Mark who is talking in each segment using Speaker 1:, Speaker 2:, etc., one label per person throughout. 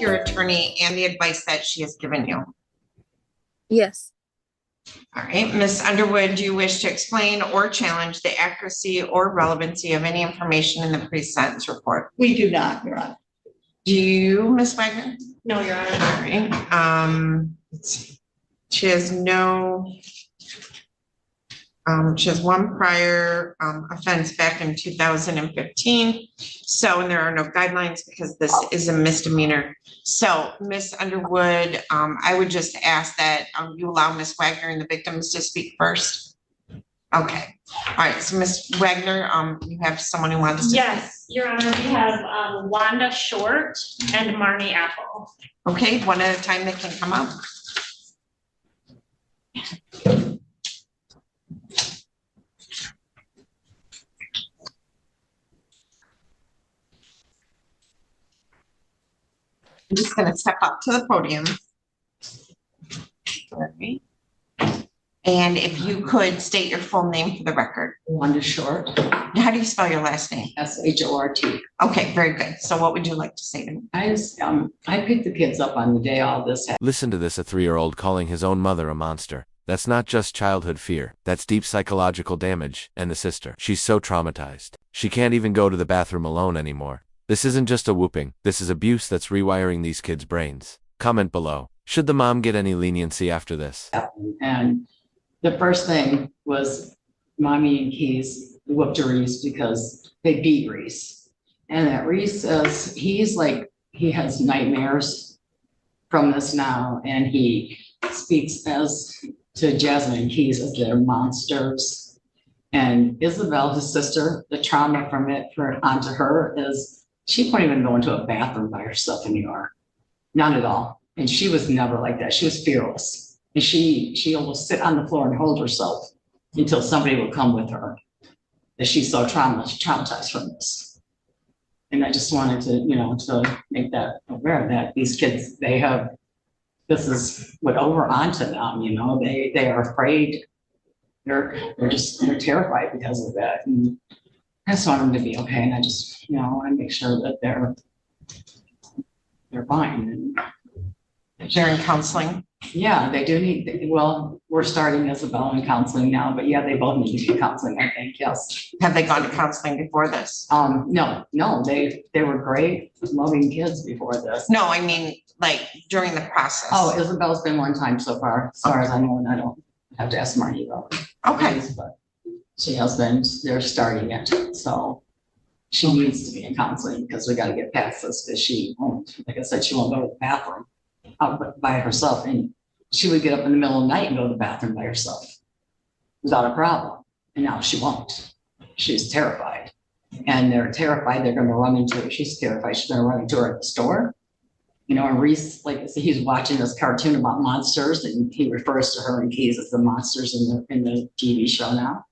Speaker 1: your attorney and the advice that she has given you?
Speaker 2: Yes.
Speaker 1: All right, Ms. Underwood, do you wish to explain or challenge the accuracy or relevancy of any information in the pre-sentence report?
Speaker 3: We do not, Your Honor.
Speaker 1: Do you, Ms. Wagner?
Speaker 4: No, Your Honor.
Speaker 1: All right. Let's see. She has one prior offense back in 2015. So, and there are no guidelines because this is a misdemeanor. So, Ms. Underwood, I would just ask that you allow Ms. Wagner and the victims to speak first. Okay. All right. So, Ms. Wagner, you have someone who wants to
Speaker 4: Yes, Your Honor. We have Wanda Short and Marnie Apple.
Speaker 1: Okay, one at a time that can come up. I'm just going to step up to the podium. All right. And if you could state your full name for the record.
Speaker 5: Wanda Short.
Speaker 1: How do you spell your last name?
Speaker 5: S-H-O-R-T.
Speaker 1: Okay, very good. So what would you like to say to me?
Speaker 5: I picked the kids up on the day all this happened.
Speaker 6: Listen to this, a 3-year-old calling his own mother a monster. That's not just childhood fear, that's deep psychological damage. And the sister, she's so traumatized. She can't even go to the bathroom alone anymore. This isn't just a whooping, this is abuse that's rewiring these kids' brains. Comment below. Should the mom get any leniency after this?
Speaker 5: And the first thing was Mommy and Keys whooped Reese because they beat Reese. And that Reese says he has nightmares from this now, and he speaks as to Jasmine and Keys as their monsters. And Isabel, his sister, the trauma from it onto her is she couldn't even go into a bathroom by herself anymore. Not at all. And she was never like that. She was fearless. And she will sit on the floor and hold herself until somebody would come with her. That she's so traumatized from this. And I just wanted to, to make that aware that these kids, this is what over onto them, they are afraid. They're terrified because of that. And I just want them to be okay. And I just, I want to make sure that they're fine. And
Speaker 1: They're in counseling.
Speaker 5: yeah, they do need, we're starting Isabel in counseling now, but yeah, they both need to be counseling, I think, yes.
Speaker 1: Have they gone to counseling before this?
Speaker 5: No, they were great, loving kids before this.
Speaker 1: No, I mean, like during the process.
Speaker 5: Oh, Isabel's been one time so far as I know, and I don't have to ask Marnie about it.
Speaker 1: Okay.
Speaker 5: But she has been, they're starting it, so she needs to be in counseling because we got to get past this, because she won't, like I said, she won't go to the bathroom by herself, and she would get up in the middle of the night and go to the bathroom by herself without a problem. And now she won't. She's terrified, and they're terrified they're going to run into her. She's terrified she's going to run into her at the store. And Reese, like I said, he's watching this cartoon about monsters, and he refers to her and Keys as the monsters in the TV show now.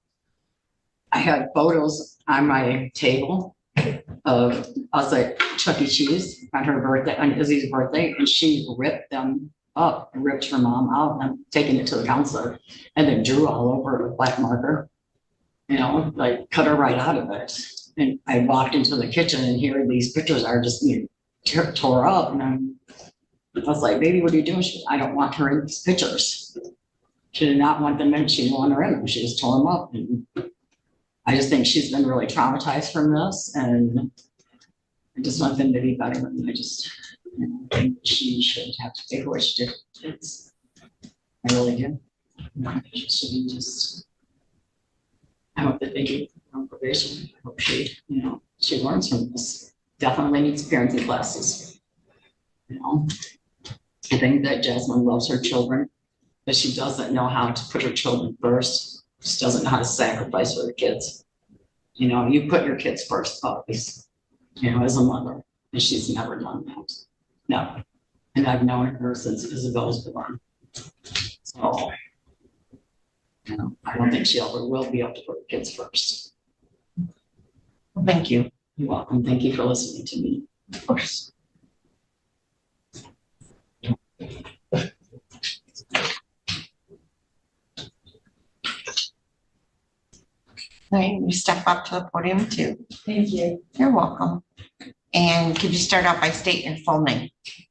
Speaker 5: I had photos on my table of us at Chuck E. Cheese on her birthday, on Izzy's birthday, and she ripped them up and ripped her mom out and taking it to the counselor, and then drew all over it with black marker, like cut her right out of it. And I walked into the kitchen, and here these pictures are just tore up, and I was like, "Baby, what are you doing?" I don't want her in these pictures. She did not want them in. She didn't want her in them. She just tore them up, and I just think she's been really traumatized from this, and I just want them to be better. And I just think she shouldn't have to pay for what she did. I really do. She shouldn't just. I hope that they get on probation. I hope she learns from this. Definitely needs parenting classes. I think that Jasmine loves her children, but she doesn't know how to put her children first. She doesn't know how to sacrifice for her kids. You put your kids first, always, as a mother, and she's never done that. No. And I've known her since Isabel's born. So, I don't think she ever will be able to put her kids first.
Speaker 1: Well, thank you.
Speaker 5: You're welcome. Thank you for listening to me.
Speaker 1: Of course. Right, you step up to the podium too.
Speaker 4: Thank you.
Speaker 1: You're welcome. And could you start out by stating your full name?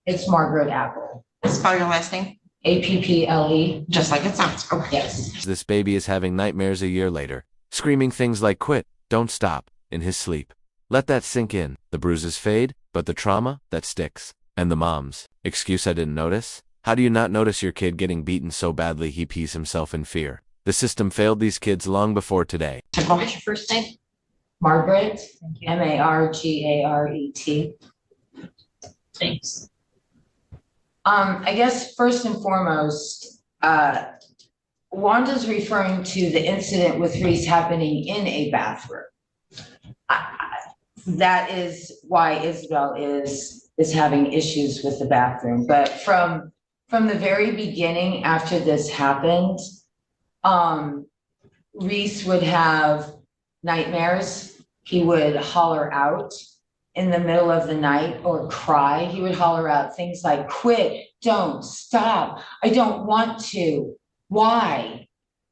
Speaker 3: It's Margaret Apple,
Speaker 1: Spell your last name,
Speaker 3: Apple.
Speaker 1: just like it sounds. Okay.
Speaker 3: Yes.
Speaker 6: This baby is having nightmares a year later, screaming things like quit, don't stop, in his sleep. Let that sink in. The bruises fade, but the trauma, that sticks. And the mom's excuse, I didn't notice? How do you not notice your kid getting beaten so badly he pees himself in fear? The system failed these kids long before today.
Speaker 7: What's your first name?
Speaker 3: Margaret, Margaret.
Speaker 7: Thanks.
Speaker 3: I guess first and foremost, Wanda's referring to the incident with Reese happening in a bathroom. That is why Isabel is having issues with the bathroom. But from the very beginning, after this happened, Reese would have nightmares. He would holler out in the middle of the night or cry. He would holler out things like, quit, don't, stop, I don't want to, why?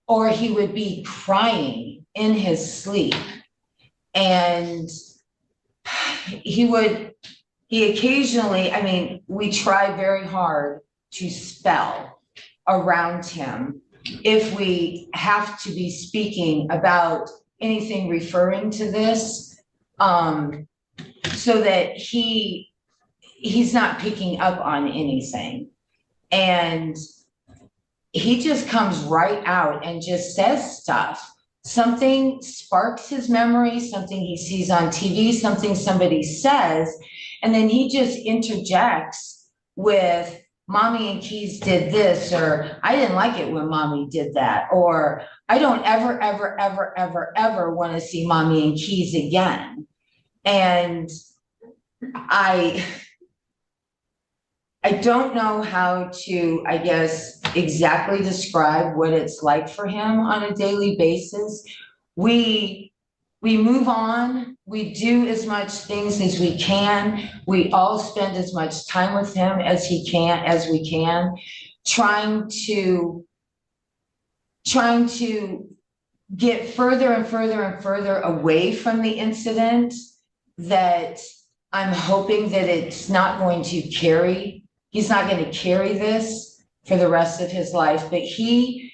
Speaker 3: Or he would be crying in his sleep. And he occasionally, I mean, we try very hard to spell around him if we have to be speaking about anything referring to this, so that he's not picking up on anything. And he just comes right out and just says stuff. Something sparks his memory, something he sees on TV, something somebody says, and then he just interjects with, Mommy and Keys did this, or I didn't like it when Mommy did that, or I don't ever want to see Mommy and Keys again. And I don't know how to, I guess, exactly describe what it's like for him on a daily basis. We move on, we do as much things as we can. We all spend as much time with him as we can, trying to get further and further away from the incident, that I'm hoping that he's not going to carry this for the rest of his life, but he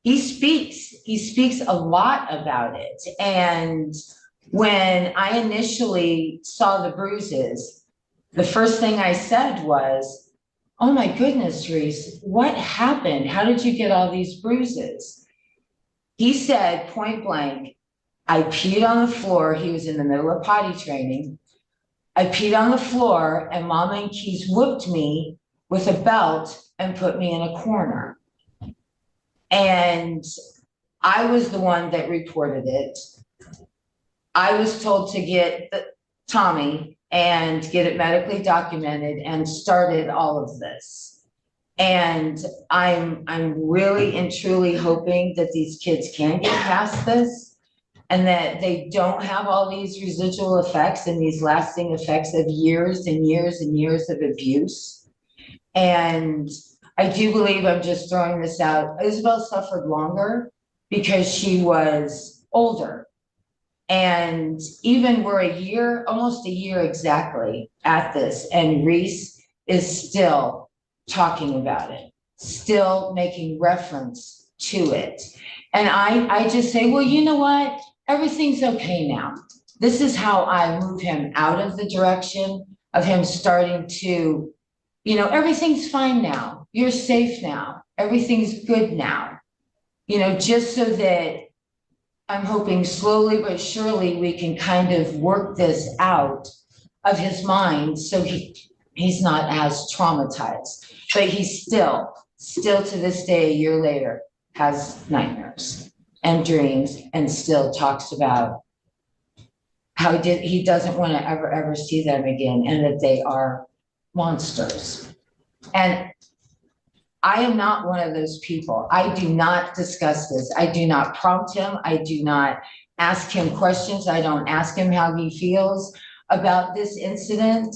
Speaker 3: speaks a lot about it. And when I initially saw the bruises, the first thing I said was, oh my goodness, Reese, what happened? How did you get all these bruises? He said point blank, I peed on the floor. He was in the middle of potty training. I peed on the floor and Mama and Keys whooped me with a belt and put me in a corner. And I was the one that reported it. I was told to get Tommy and get it medically documented and started all of this. And I'm really and truly hoping that these kids can get past this and that they don't have all these residual effects and these lasting effects of years and years and years of abuse. And I do believe, I'm just throwing this out, Isabel suffered longer because she was older. And even we're almost a year exactly at this, and Reese is still talking about it, still making reference to it. And I just say, well, you know what? Everything's okay now. This is how I move him out of the direction of him starting to, everything's fine now. You're safe now. Everything's good now. Just so that I'm hoping slowly but surely we can kind of work this out of his mind so he's not as traumatized. But he's still to this day, a year later, has nightmares and dreams and still talks about how he doesn't want to ever see them again and that they are monsters. And I am not one of those people. I do not discuss this. I do not prompt him. I do not ask him questions. I don't ask him how he feels about this incident.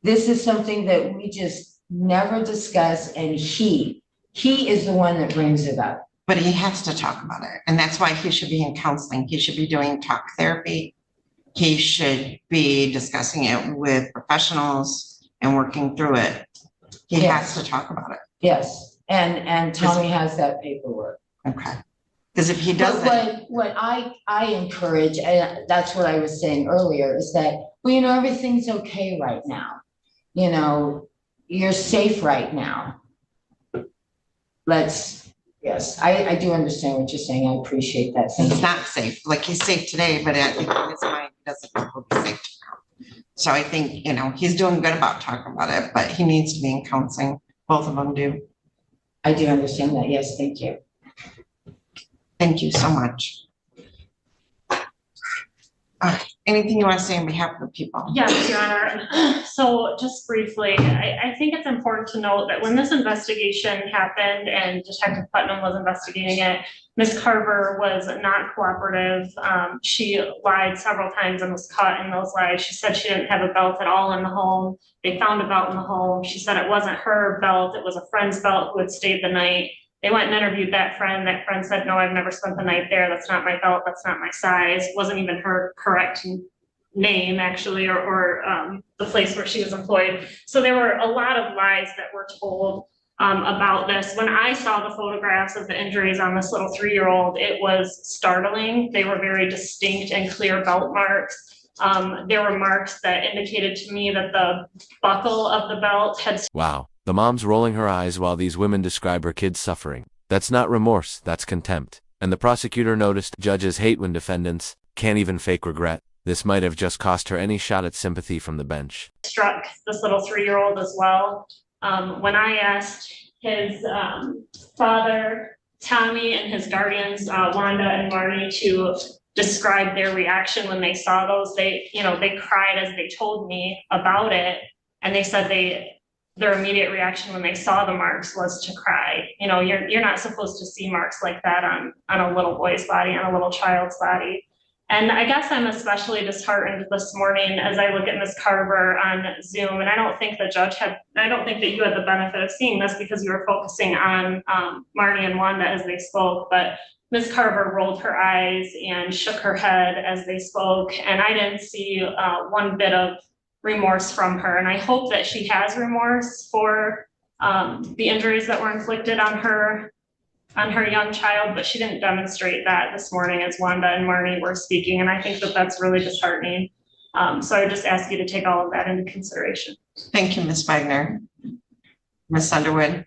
Speaker 3: This is something that we just never discuss, and he is the one that brings it up.
Speaker 1: But he has to talk about it. And that's why he should be in counseling. He should be doing talk therapy. He should be discussing it with professionals and working through it, he has
Speaker 3: Yes.
Speaker 1: to talk about it.
Speaker 3: Yes, and Tommy has that paperwork.
Speaker 1: Okay. Because if he
Speaker 3: But
Speaker 1: doesn't,
Speaker 3: what I encourage, and that's what I was saying earlier, is that, well, everything's okay right now. You're safe right now. Yes, I do understand what you're saying. I appreciate that. Thank
Speaker 1: he's
Speaker 3: you.
Speaker 1: not safe, like he's safe today, but I think in his mind, he doesn't know he'll be safe tomorrow. So I think, he's doing good about talking about it, but he needs to be in counseling. Both of them do.
Speaker 3: I do understand that. Yes, thank you.
Speaker 1: Thank you so much. Anything you want to say on behalf of the people?
Speaker 4: Yes, Your Honor. So just briefly, I think it's important to note that when this investigation happened and Detective Putnam was investigating it, Ms. Carver was not cooperative. She lied several times and was caught in those lies. She said she didn't have a belt at all in the home. They found a belt in the home. She said it wasn't her belt, it was a friend's belt who had stayed the night. They went and interviewed that friend. That friend said, no, I've never spent the night there. That's not my belt. That's not my size. Wasn't even her correct name, actually, or the place where she was employed. So there were a lot of lies that were told about this. When I saw the photographs of the injuries on this little 3-year-old, it was startling. They were very distinct and clear belt marks. There were marks that indicated to me that the buckle of the belt had.
Speaker 6: Wow. The mom's rolling her eyes while these women describe her kid's suffering. That's not remorse, that's contempt. And the prosecutor noticed judges hate when defendants can't even fake regret. This might have just cost her any shot at sympathy from the bench.
Speaker 4: Struck this little 3-year-old as well. When I asked his father, Tommy, and his guardians, Wanda and Marnie, to describe their reaction when they saw those, they cried as they told me about it. And they said their immediate reaction when they saw the marks was to cry. You're not supposed to see marks like that on a little boy's body, on a little child's body. And I guess I'm especially disheartened this morning as I look at Ms. Carver on Zoom. And I don't think that you had the benefit of seeing this because you were focusing on Marnie and Wanda as they spoke, but Ms. Carver rolled her eyes and shook her head as they spoke. And I didn't see one bit of remorse from her. And I hope that she has remorse for the injuries that were inflicted on her young child, but she didn't demonstrate that this morning as Wanda and Marnie were speaking. And I think that that's really disheartening. So I would just ask you to take all of that into consideration.
Speaker 1: Thank you, Ms. Wagner. Ms. Underwood?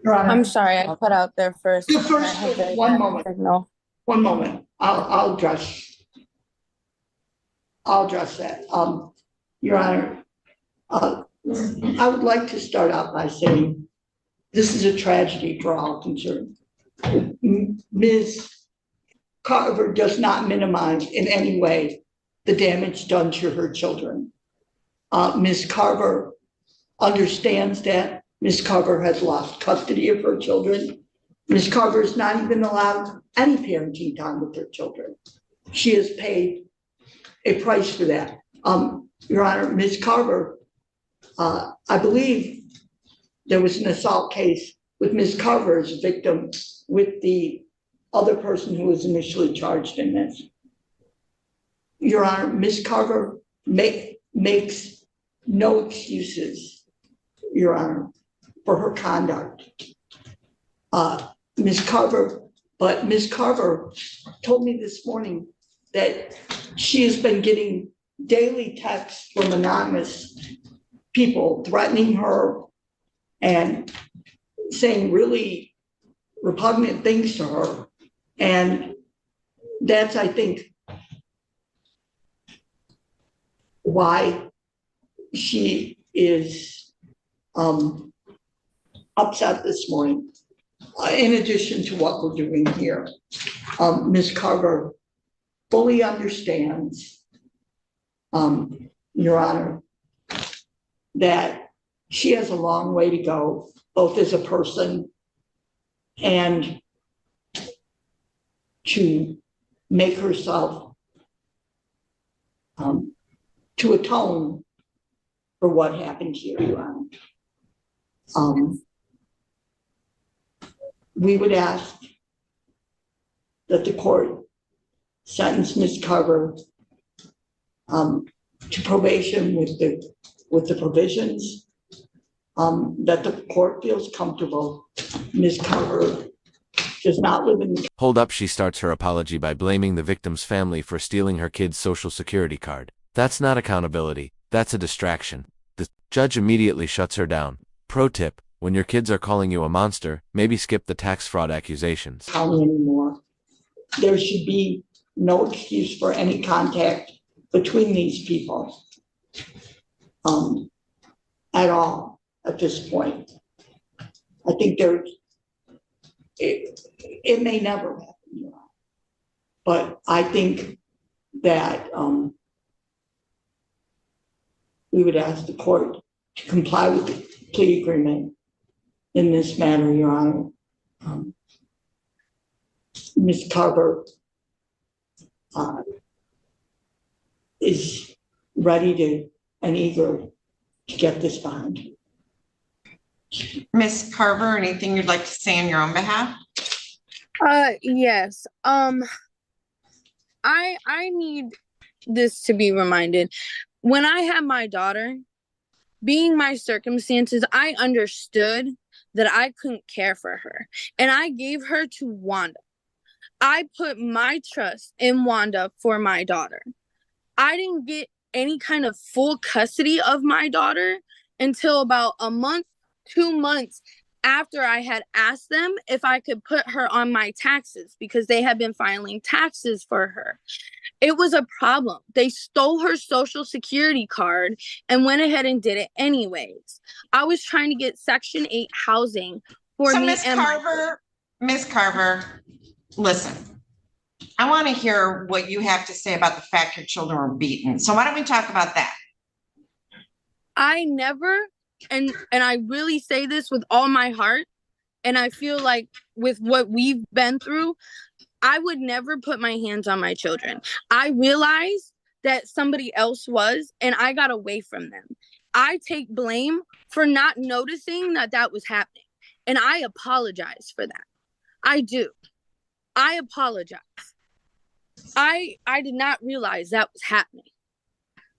Speaker 8: Your Honor.
Speaker 2: I'm sorry, I cut out there first.
Speaker 8: The first-
Speaker 2: I had very
Speaker 8: one
Speaker 2: bad
Speaker 8: moment.
Speaker 2: signal.
Speaker 8: One moment, I'll address that. Your Honor, I would like to start out by saying this is a tragedy for all concerned. Ms. Carver does not minimize in any way the damage done to her children. Ms. Carver understands that. Ms. Carver has lost custody of her children. Ms. Carver is not even allowed any parenting time with her children. She has paid a price for that. Your Honor, Ms. Carver, I believe there was an assault case with Ms. Carver as a victim with the other person who was initially charged in this. Your Honor, Ms. Carver makes no excuses, Your Honor, for her conduct. Ms. Carver told me this morning that she has been getting daily texts from anonymous people threatening her and saying really repugnant things to her. And that's, I think, why she is upset this morning. In addition to what we're doing here, Ms. Carver fully understands, Your Honor, that she has a long way to go, both as a person and to make herself, to atone for what happened here, Your Honor. We would ask that the court sentence Ms. Carver to probation with the with the provisions that the court feels comfortable. Ms. Carver does not live in the
Speaker 6: Hold up, she starts her apology by blaming the victim's family for stealing her kid's social security card. That's not accountability, that's a distraction. The judge immediately shuts her down. Pro tip, when your kids are calling you a monster, maybe skip the tax fraud accusations.
Speaker 8: county anymore. There should be no excuse for any contact between these people at all at this point. I think it may never happen, you know. But I think that we would ask the court to comply with the plea agreement in this matter, Your Honor. Ms. Carver is ready to and eager to get this bond.
Speaker 1: Ms. Carver, anything you'd like to say on your own behalf?
Speaker 2: Yes. I need this to be reminded. When I had my daughter, being my circumstances, I understood that I couldn't care for her, and I gave her to Wanda. I put my trust in Wanda for my daughter. I didn't get any kind of full custody of my daughter until about a month, 2 months after I had asked them if I could put her on my taxes because they had been filing taxes for her. It was a problem. They stole her social security card and went ahead and did it anyways. I was trying to get Section 8 housing for
Speaker 1: So
Speaker 2: me
Speaker 1: Ms.
Speaker 2: and my
Speaker 1: Carver, Ms. Carver, listen. I want to hear what you have to say about the fact your children were beaten. So why don't we talk about that?
Speaker 2: I never, and I really say this with all my heart, and I feel like with what we've been through, I would never put my hands on my children. I realized that somebody else was, and I got away from them. I take blame for not noticing that that was happening, and I apologize for that. I do. I apologize. I did not realize that was happening.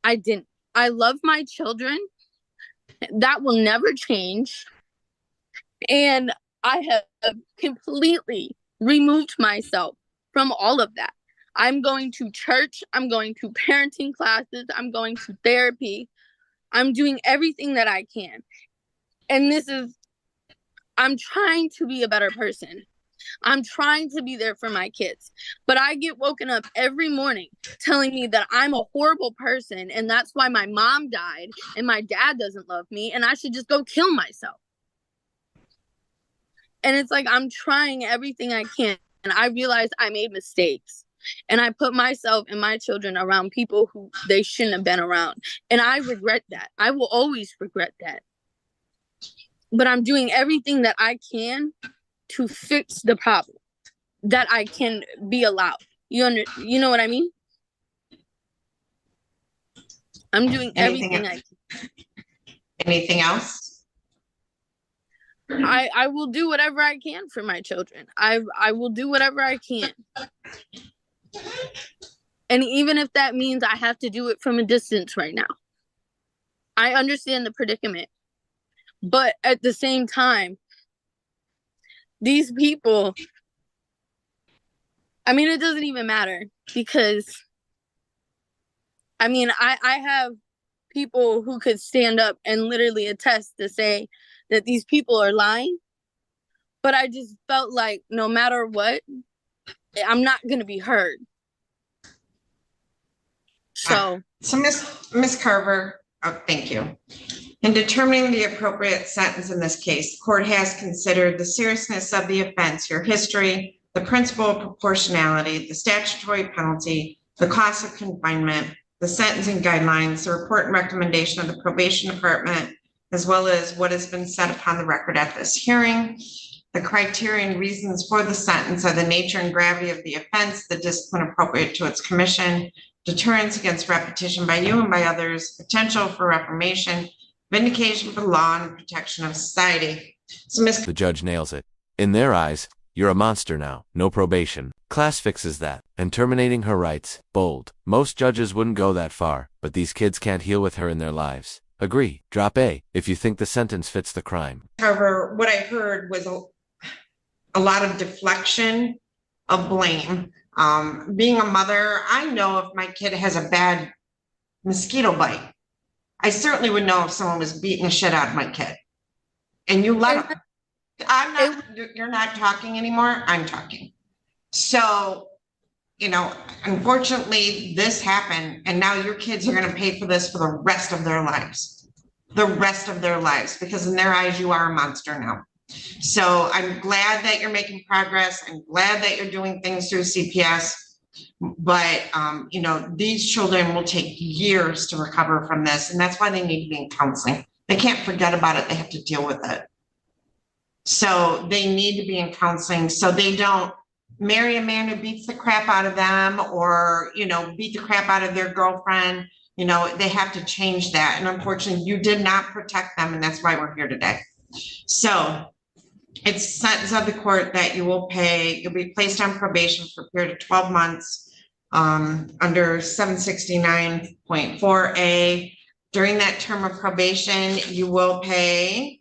Speaker 2: I didn't. I love my children. That will never change. And I have completely removed myself from all of that. I'm going to church. I'm going to parenting classes. I'm going to therapy. I'm doing everything that I can. And I'm trying to be a better person. I'm trying to be there for my kids, but I get woken up every morning telling me that I'm a horrible person and that's why my mom died and my dad doesn't love me and I should just go kill myself. And it's like, I'm trying everything I can. And I realized I made mistakes and I put myself and my children around people who they shouldn't have been around. And I regret that. I will always regret that. But I'm doing everything that I can to fix the problem that I can be allowed. You know what I mean? I'm doing everything I can.
Speaker 1: Anything else?
Speaker 2: I will do whatever I can for my children. I will do whatever I can. And even if that means I have to do it from a distance right now. I understand the predicament. But at the same time, these people, I mean, it doesn't even matter because, I mean, I have people who could stand up and literally attest to say that these people are lying. But I just felt like no matter what, I'm not going to be heard. So
Speaker 1: Ms. Carver, thank you. In determining the appropriate sentence in this case, the court has considered the seriousness of the offense, your history, the principle of proportionality, the statutory penalty, the cost of confinement, the sentencing guidelines, the report and recommendation of the probation department, as well as what has been said upon the record at this hearing. The criteria and reasons for the sentence are the nature and gravity of the offense, the discipline appropriate to its commission, deterrence against repetition by you and by others, potential for reformation, vindication for the law and protection of society. So, Ms.
Speaker 6: The judge nails it. In their eyes, you're a monster now, no probation. Class fixes that. And terminating her rights, bold. Most judges wouldn't go that far, but these kids can't heal with her in their lives. Agree. Drop A if you think the sentence fits the crime.
Speaker 1: However, what I heard was a lot of deflection of blame. Being a mother, I know if my kid has a bad mosquito bite. I certainly would know if someone was beating the shit out of my kid. And you let them. You're not talking anymore. I'm talking. So, unfortunately, this happened, and now your kids are going to pay for this for the rest of their lives. The rest of their lives, because in their eyes, you are a monster now. So I'm glad that you're making progress. I'm glad that you're doing things through CPS. But, these children will take years to recover from this, and that's why they need to be in counseling. They can't forget about it. They have to deal with it. So they need to be in counseling so they don't marry a man who beats the crap out of them or, beat the crap out of their girlfriend. They have to change that. And unfortunately, you did not protect them, and that's why we're here today. So it's sentence of the court that you'll be placed on probation for a period of 12 months under 769.4A. During that term of probation, you will pay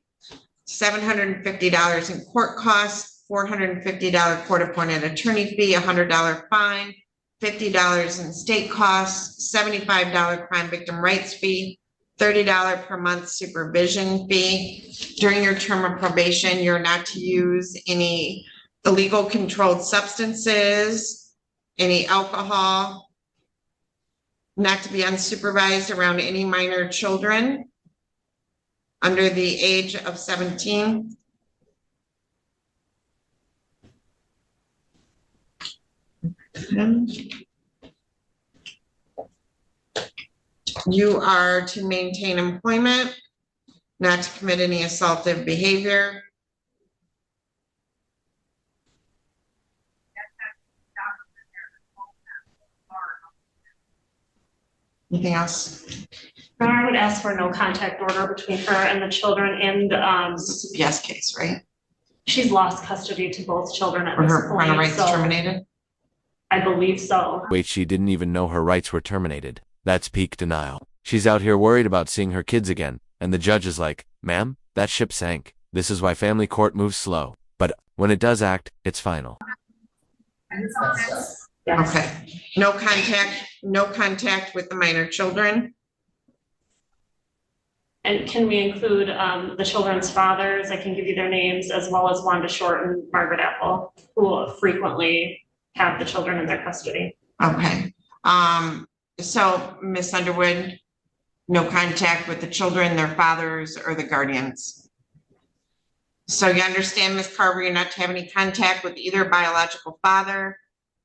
Speaker 1: $750 in court costs, $450 court-appointed attorney fee, $100 fine, $50 in state costs, $75 crime victim rights fee, $30 per month supervision fee. During your term of probation, you're not to use any illegal controlled substances, any alcohol, not to be unsupervised around any minor children under the age of 17. You are to maintain employment, not to commit any assaultive behavior. Anything else?
Speaker 4: I would ask for no contact order between her and the children, and
Speaker 1: This is a CPS case, right?
Speaker 4: she's lost custody to both children at
Speaker 1: Or
Speaker 4: this
Speaker 1: her parental
Speaker 4: point,
Speaker 1: rights
Speaker 4: so
Speaker 1: terminated?
Speaker 4: I believe so.
Speaker 6: Wait, she didn't even know her rights were terminated. That's peak denial. She's out here worried about seeing her kids again, and the judge is like, ma'am, that ship sank. This is why family court moves slow. But when it does act, it's final.
Speaker 4: Yes.
Speaker 1: Okay, no contact with the minor children.
Speaker 4: And can we include the children's fathers? I can give you their names, as well as Wanda Short and Margaret Apple, who frequently have the children in their custody.
Speaker 1: Okay, so Ms. Underwood, no contact with the children, their fathers, or the guardians. So you understand, Ms. Carver, you're not to have any contact with either biological father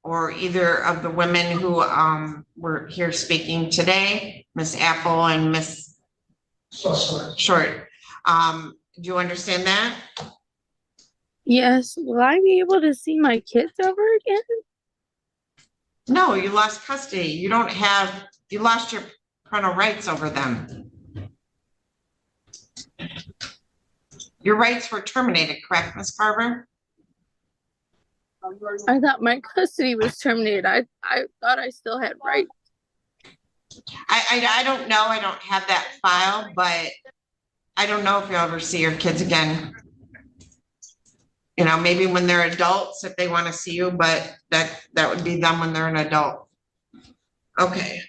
Speaker 1: or either of the women who were here speaking today, Ms. Apple and Ms. Short. Do you understand that?
Speaker 2: Yes. Will I be able to see my kids ever again?
Speaker 1: No, you lost custody. You lost your parental rights over them. Your rights were terminated, correct, Ms. Carver?
Speaker 2: I thought my custody was terminated. I thought I still had rights.
Speaker 1: I don't know. I don't have that file, but I don't know if you'll ever see your kids again. Maybe when they're adults, if they want to see you, but that would be them when they're an adult. Okay,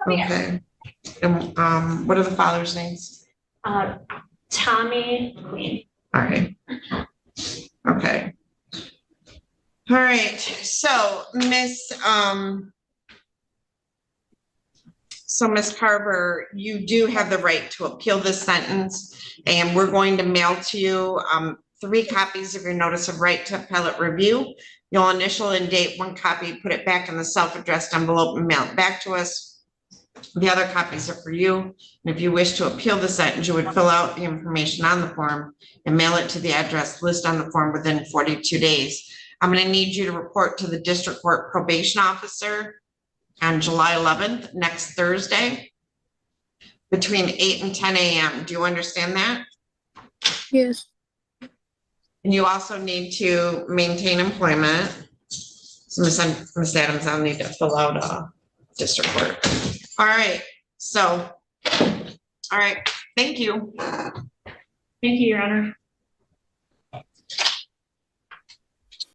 Speaker 1: okay. And, what are the father's names?
Speaker 4: Tommy Queen.
Speaker 1: All right. Okay. All right, so Miss Carver, you do have the right to appeal this sentence, and we're going to mail to you 3 copies of your notice of right to appellate review. You'll initial and date 1 copy, put it back in the self-addressed envelope and mail it back to us. The other copies are for you. And if you wish to appeal the sentence, you would fill out the information on the form and mail it to the address listed on the form within 42 days. I'm going to need you to report to the district court probation officer on July 11th, next Thursday, between 8 and 10 a.m. Do you understand that?
Speaker 2: Yes.
Speaker 1: And you also need to maintain employment. So Miss Adams, I'll need to fill out a district court. All right, so, all right, thank you.
Speaker 4: Thank you, Your Honor.